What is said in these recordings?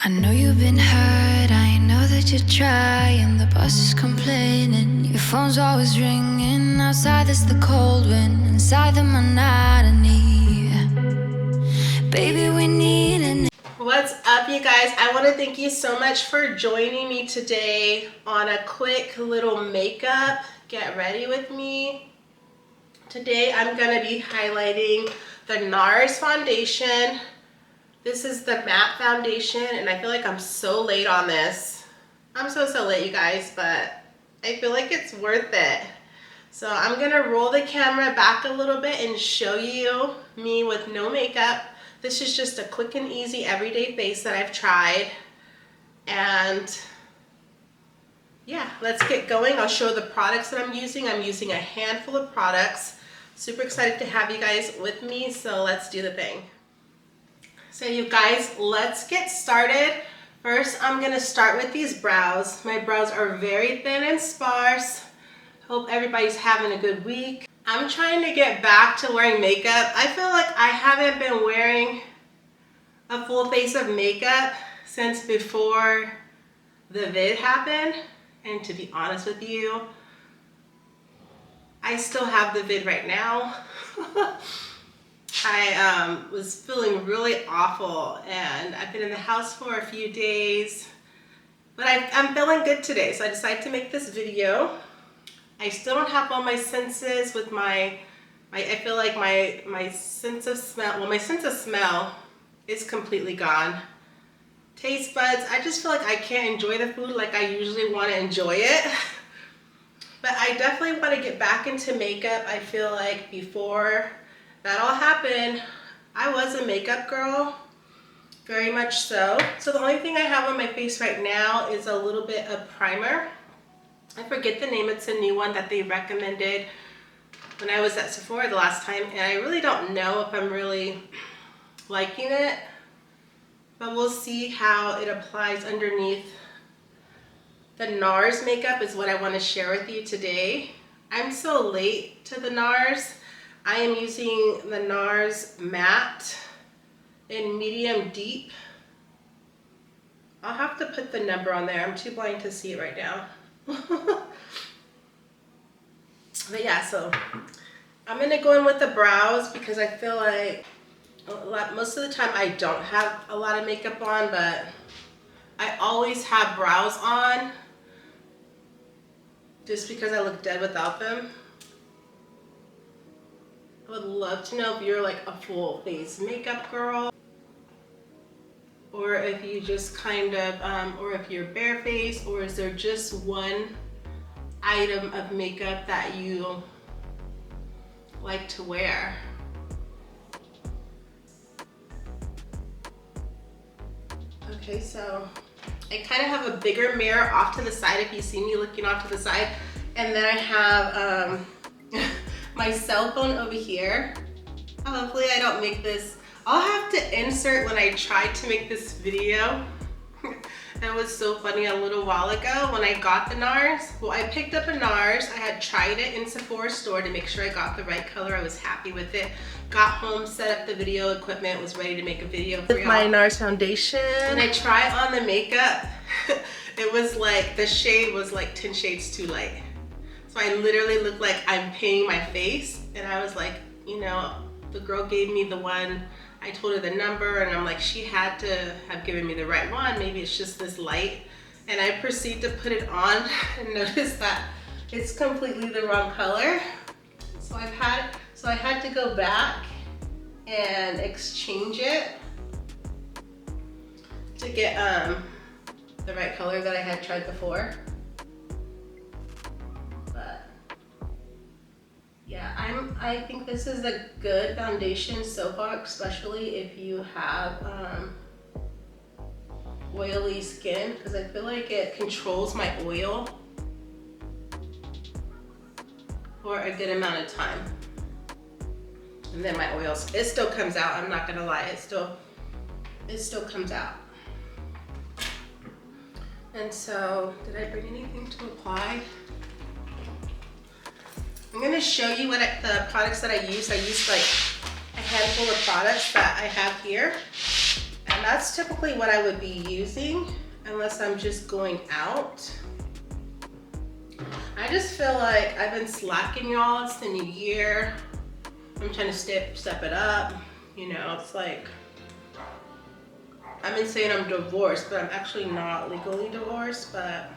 I know you've been hurt, I know that you're trying. The boss is complaining, your phone's always ringing. Outside there's the cold wind, inside the monotony. Baby, we need an... What's up, you guys? I want to thank you so much for joining me today on a quick little makeup get ready with me. Today I'm going to be highlighting the NARS foundation. This is the matte foundation, and I feel like I'm so late on this. I'm so late, you guys, but I feel like it's worth it. So I'm gonna roll the camera back a little bit and show you me with no makeup. This is just a quick and easy everyday face that I've tried. And yeah, let's get going. I'll show the products that I'm using. I'm using a handful of products. Super excited to have you guys with me, so let's do the thing. So you guys, let's get started. First, I'm gonna start with these brows. My brows are very thin and sparse. Hope everybody's having a good week. I'm trying to get back to wearing makeup. I feel like I haven't been wearing a full face of makeup since before the vid happened. And to be honest with you, I still have the vid right now. I was feeling really awful, and I've been in the house for a few days, but I'm feeling good today, so I decided to make this video. I still don't have all my senses with I feel like my sense of smell, well, my sense of smell is completely gone. Taste buds, I just feel like I can't enjoy the food like I usually want to enjoy it. But I definitely want to get back into makeup. I feel like before that all happened, I was a makeup girl, very much so. So the only thing I have on my face right now is a little bit of primer. I forget the name, it's a new one that they recommended when I was at Sephora the last time, and I really don't know if I'm really liking it, but we'll see how it applies underneath. The NARS makeup is what I want to share with you today. I'm so late to the NARS. I am using the NARS matte in medium deep. I'll have to put the number on there. I'm too blind to see it right now. But yeah, so I'm gonna go in with the brows because I feel like most of the time I don't have a lot of makeup on, but I always have brows on just because I look dead without them. I would love to know if you're like a full face makeup girl, or if you just kind of, or if you're barefaced, or is there just one item of makeup that you like to wear? Okay, so I kind of have a bigger mirror off to the side if you see me looking off to the side, and then I have my cell phone over here. Hopefully I don't make this. I'll have to insert when I tried to make this video. That was so funny a little while ago when I got the NARS. Well, I picked up a NARS. I had tried it in Sephora store to make sure I got the right color. I was happy with it. Got home, set up the video equipment, was ready to make a video for y'all. With my NARS foundation. When I tried on the makeup, it was like, the shade was like 10 shades too light. So I literally looked like I'm painting my face, and I was like, you know, the girl gave me the one, I told her the number, and I'm like, she had to have given me the right one. Maybe it's just this light. And I proceed to put it on and notice that it's completely the wrong color. So I had to go back and exchange it to get the right color that I had tried before. Yeah, I think this is a good foundation so far, especially if you have oily skin, because I feel like it controls my oil for a good amount of time. And then my oil, it still comes out, I'm not gonna lie, it still comes out. And so, did I bring anything to apply? I'm going to show you what the products that I use. I use like a handful of products that I have here. And that's typically what I would be using unless I'm just going out. I just feel like I've been slacking, y'all. It's the new year. I'm trying to step it up. You know, it's like, I've been saying I'm divorced, but I'm actually not legally divorced, but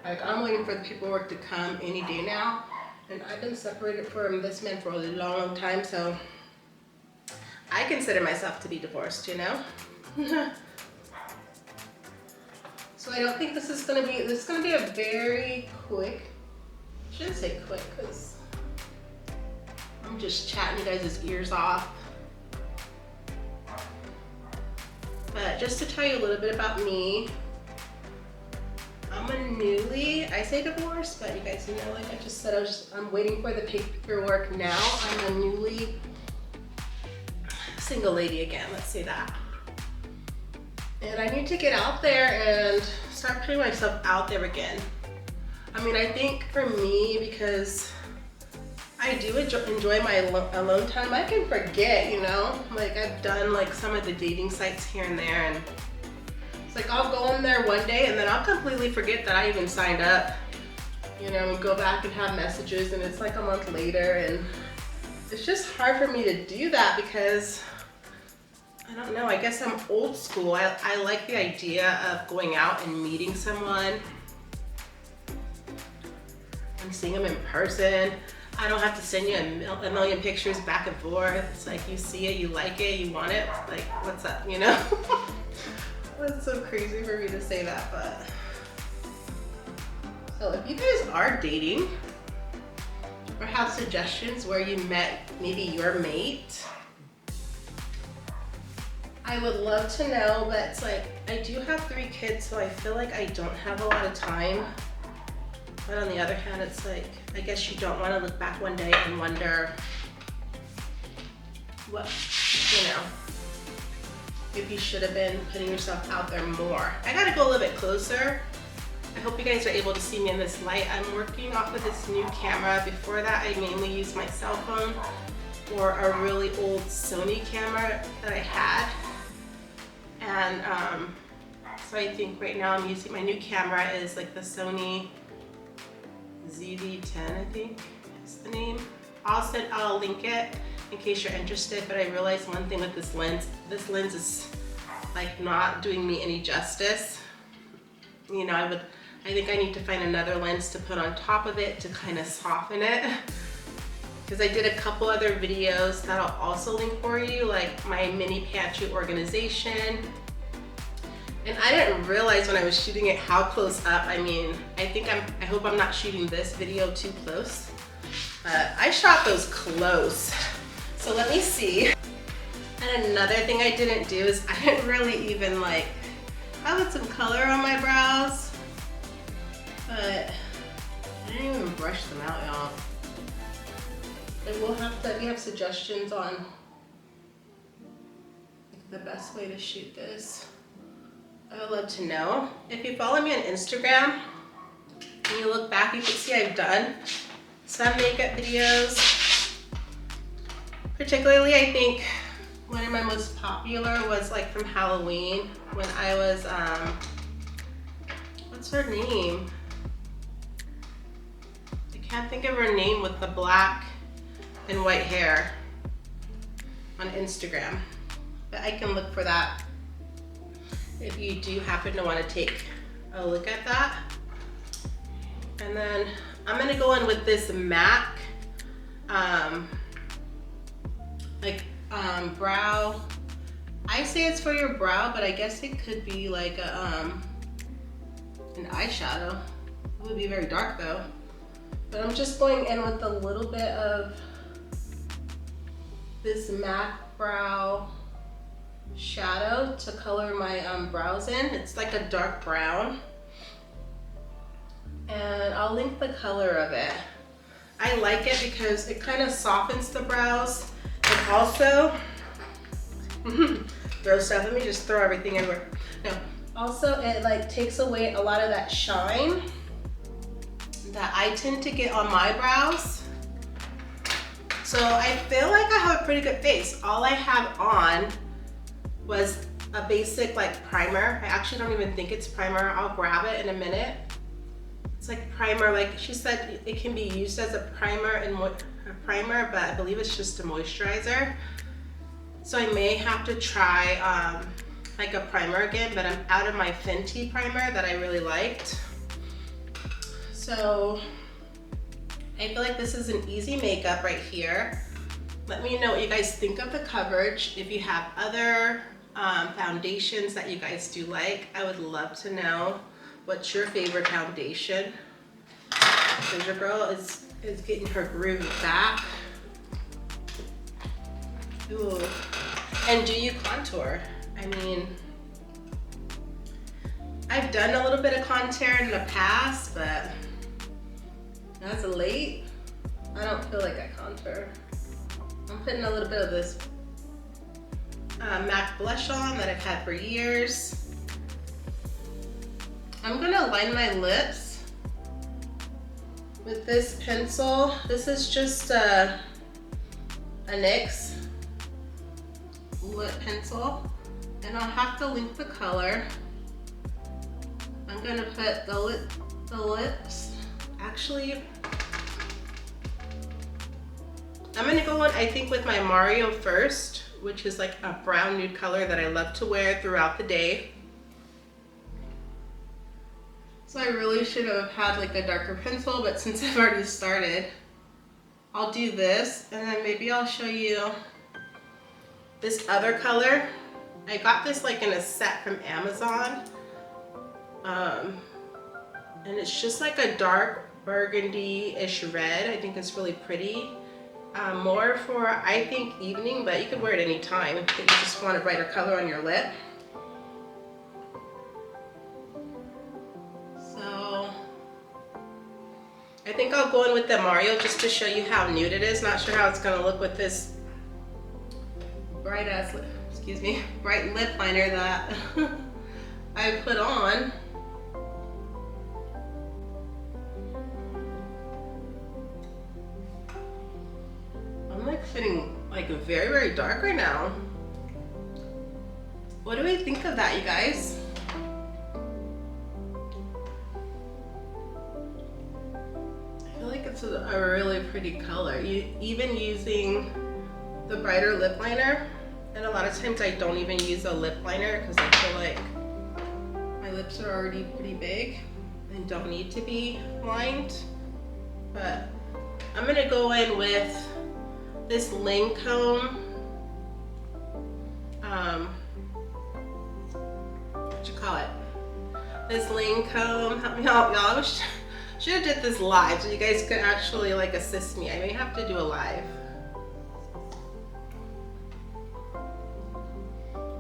like I'm waiting for the paperwork to come any day now. And I've been separated from this man for a long time, so I consider myself to be divorced, you know? So I don't think this is gonna be a very quick, I shouldn't say quick, because I'm just chatting you guys' ears off. But just to tell you a little bit about me, I'm a newly, I say divorced, but you guys know, like I just said, I'm waiting for the paperwork now. I'm a newly single lady again, let's say that. And I need to get out there and start putting myself out there again. I mean, I think for me, because I do enjoy my alone time, I can forget, you know? Like I've done like some of the dating sites here and there, and it's like I'll go in there one day and then I'll completely forget that I even signed up, you know, and go back and have messages, and it's like a month later, and it's just hard for me to do that because I don't know, I guess I'm old school. I like the idea of going out and meeting someone and seeing them in person. I don't have to send you a million pictures back and forth. It's like you see it, you like it, you want it, like what's up, you know? It's so crazy for me to say that, but. So if you guys are dating or have suggestions where you met maybe your mate, I would love to know, but it's like, I do have 3 kids, so I feel like I don't have a lot of time. But on the other hand, it's like, I guess you don't want to look back one day and wonder what, you know, if you should have been putting yourself out there more. I gotta go a little bit closer. I hope you guys are able to see me in this light. I'm working off of this new camera. Before that, I mainly used my cell phone or a really old Sony camera that I had. And so I think right now I'm using, my new camera is like the Sony ZV-10, I think is the name. I'll link it in case you're interested, but I realized one thing with this lens is like not doing me any justice. You know, I think I need to find another lens to put on top of it to kind of soften it. Because I did a couple other videos that I'll also link for you, like my mini pantry organization. And I didn't realize when I was shooting it how close up. I mean, I hope I'm not shooting this video too close. I shot those close. So let me see. And another thing I didn't do is I didn't really even like, I put some color on my brows, but I didn't even brush them out, y'all. And we'll have to, if you have suggestions on the best way to shoot this, I would love to know. If you follow me on Instagram and you look back, you can see I've done some makeup videos. Particularly, I think one of my most popular was like from Halloween when I was, what's her name? I can't think of her name with the black and white hair on Instagram, but I can look for that if you do happen to want to take a look at that. And then I'm gonna go in with this MAC brow. I say it's for your brow, but I guess it could be like a, an eyeshadow. It would be very dark though. But I'm just going in with a little bit of this MAC brow shadow to color my brows in. It's like a dark brown. And I'll link the color of it. I like it because it kind of softens the brows. And also, throw stuff, let me just throw everything everywhere. No, also it like takes away a lot of that shine that I tend to get on my brows. So I feel like I have a pretty good face. All I have on was a basic like primer. I actually don't even think it's primer. I'll grab it in a minute. It's like primer, like she said it can be used as a primer but I believe it's just a moisturizer. So I may have to try like a primer again, but I'm out of my Fenty primer that I really liked. So I feel like this is an easy makeup right here. Let me know what you guys think of the coverage. If you have other foundations that you guys do like, I would love to know what's your favorite foundation. Because your girl is getting her groove back. Ooh. And do you contour? I mean, I've done a little bit of contour in the past, but as of late, I don't feel like I contour. I'm putting a little bit of this MAC blush on that I've had for years. I'm gonna line my lips with this pencil. This is just a NYX lip pencil, and I'll have to link the color. I'm gonna put the lips. Actually, I'm gonna go on, I think, with my Mario first, which is like a brown nude color that I love to wear throughout the day. So I really should have had like a darker pencil, but since I've already started, I'll do this, and then maybe I'll show you this other color. I got this like in a set from Amazon. And it's just like a dark burgundy-ish red. I think it's really pretty. More for, I think, evening, but you could wear it any time if you just want a brighter color on your lip. So I think I'll go in with the Mario just to show you how nude it is. Not sure how it's gonna look with this bright lip liner that I put on. I'm like feeling like very, very dark right now. What do we think of that, you guys? I feel like it's a really pretty color. Even using the brighter lip liner, and a lot of times I don't even use a lip liner because I feel like my lips are already pretty big and don't need to be lined. But I'm gonna go in with this Lancome, what you call it? This Lancome, help me out, y'all. Should have did this live so you guys could actually like assist me. I may have to do a live.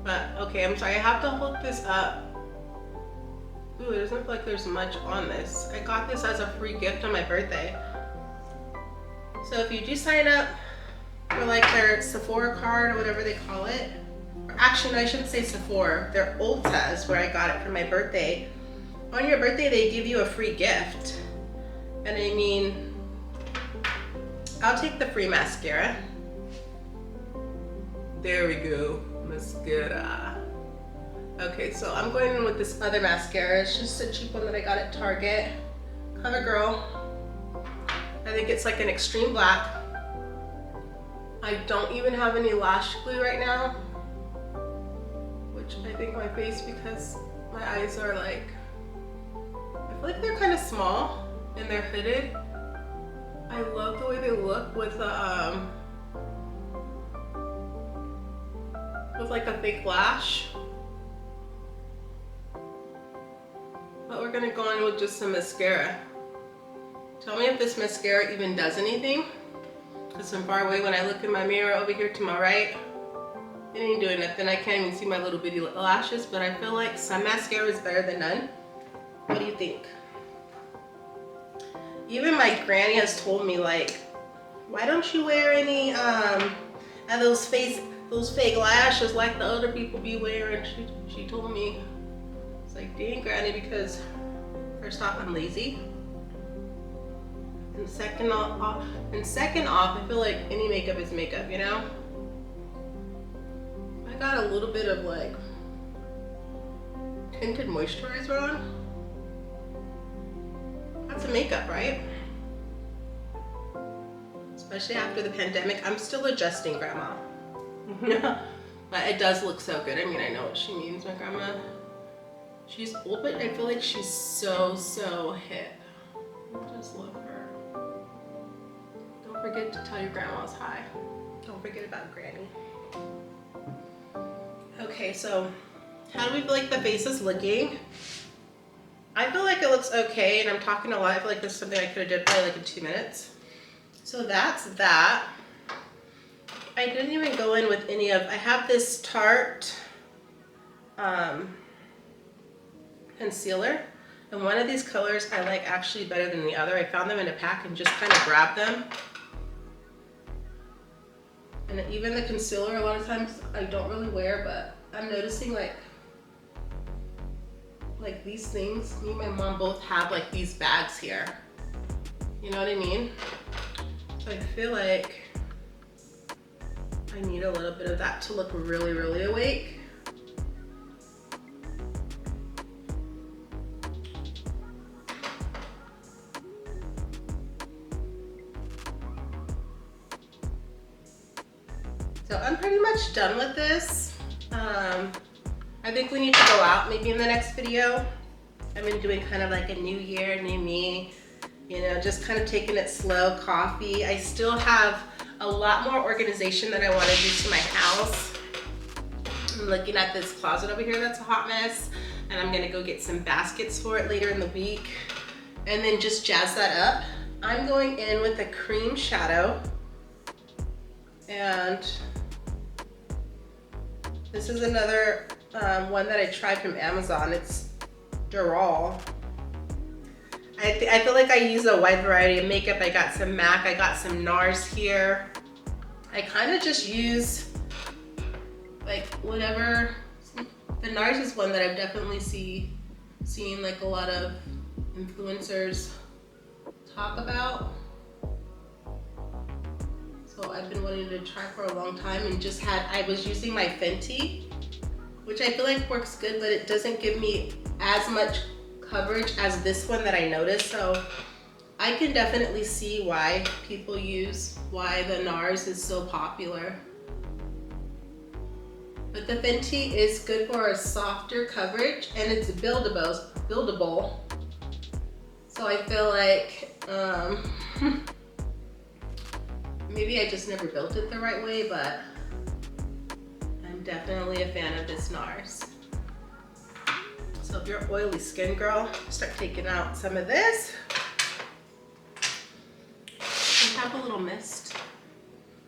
But okay, I'm sorry, I have to hold this up. Ooh, it doesn't look like there's much on this. I got this as a free gift on my birthday. So if you do sign up for like their Sephora card or whatever they call it, or actually no, I shouldn't say Sephora, their Ulta is where I got it for my birthday. On your birthday they give you a free gift. And I mean, I'll take the free mascara. There we go, mascara. Okay, so I'm going in with this other mascara. It's just a cheap one that I got at Target. CoverGirl. I think it's like an extreme black. I don't even have any lash glue right now, which I think my face, because my eyes are like, I feel like they're kind of small and they're hooded. I love the way they look with like a fake lash. But we're gonna go in with just some mascara. Tell me if this mascara even does anything. Because from far away, when I look in my mirror over here to my right, it ain't doing nothing. I can't even see my little bitty lashes, but I feel like some mascara is better than none. What do you think? Even my granny has told me, like, why don't you wear any of those fake lashes like the other people be wearing? She told me. It's like, dang, granny, because first off, I'm lazy. And second off, I feel like any makeup is makeup, you know? I got a little bit of like tinted moisturizer on. That's a makeup, right? Especially after the pandemic. I'm still adjusting, Grandma. But it does look so good. I mean, I know what she means, my grandma. She's old, but I feel like she's so hip. I just love her. Don't forget to tell your grandmas hi. Don't forget about Granny. Okay, so how do we feel like the face is looking? I feel like it looks okay, and I'm talking a lot. I feel like this is something I could have did probably like in 2 minutes. So that's that. I didn't even go in with any of, I have this Tarte concealer, and one of these colors I like actually better than the other. I found them in a pack and just kind of grabbed them. And even the concealer, a lot of times I don't really wear, but I'm noticing like these things, me and my mom both have like these bags here. You know what I mean? So I feel like I need a little bit of that to look really awake. So I'm pretty much done with this. I think we need to go out maybe in the next video. I've been doing kind of like a new year, new me, you know, just kind of taking it slow, coffee. I still have a lot more organization that I want to do to my house. I'm looking at this closet over here that's a hot mess, and I'm gonna go get some baskets for it later in the week and then just jazz that up. I'm going in with a cream shadow, and this is another one that I tried from Amazon. It's Dural. I feel like I use a wide variety of makeup. I got some MAC, I got some NARS here. I kind of just use like whatever. The NARS is one that I've definitely seen like a lot of influencers talk about. So I've been wanting to try for a long time, and just I was using my Fenty, which I feel like works good, but it doesn't give me as much coverage as this one that I noticed. So I can definitely see why people why the NARS is so popular. But the Fenty is good for a softer coverage, and it's buildable. So I feel like maybe I just never built it the right way, but I'm definitely a fan of this NARS. So if you're oily skin girl, start taking out some of this. I have a little mist.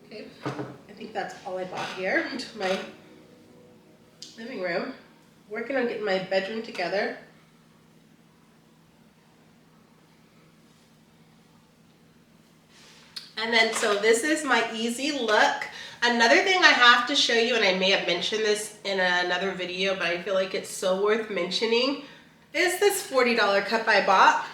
Okay, I think that's all I bought here into my living room. Working on getting my bedroom together. And then, so this is my easy look. Another thing I have to show you, and I may have mentioned this in another video, but I feel like it's so worth mentioning, is this $40 cup I bought.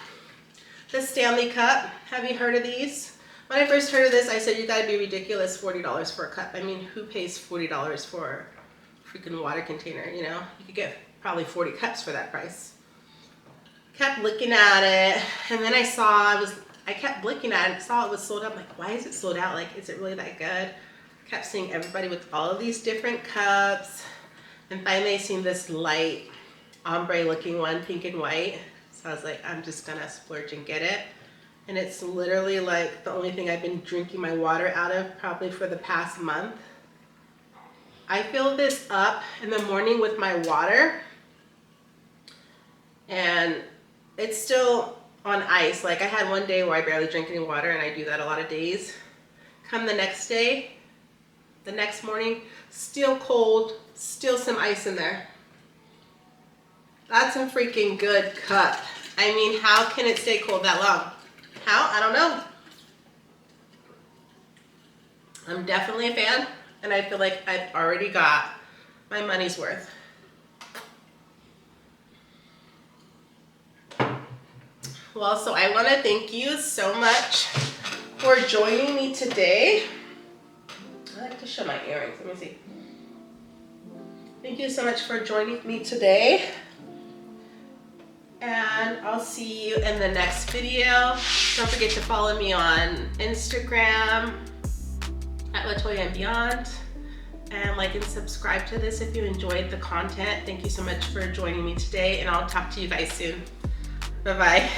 The Stanley cup. Have you heard of these? When I first heard of this, I said, you gotta be ridiculous, $40 for a cup. I mean, who pays $40 for a freaking water container, you know? You could get probably 40 cups for that price. Kept looking at it, and then I kept looking at it, saw it was sold out. I'm like, why is it sold out? Like, is it really that good? Kept seeing everybody with all of these different cups, and finally I seen this light ombre looking one, pink and white. So I was like, I'm just gonna splurge and get it. And it's literally like the only thing I've been drinking my water out of probably for the past month. I fill this up in the morning with my water, and it's still on ice. Like, I had one day where I barely drank any water, and I do that a lot of days. Come the next day, the next morning, still cold, still some ice in there. That's a freaking good cup. I mean, how can it stay cold that long? How? I don't know. I'm definitely a fan, and I feel like I've already got my money's worth. Well, so I want to thank you so much for joining me today. I like to show my earrings. Let me see. Thank you so much for joining me today. and I'll see you in the next video. Don't forget to follow me on Instagram at Latoyaandbeyond, and like and subscribe to this if you enjoyed the content. Thank you so much for joining me today, and I'll talk to you guys soon. Bye-bye.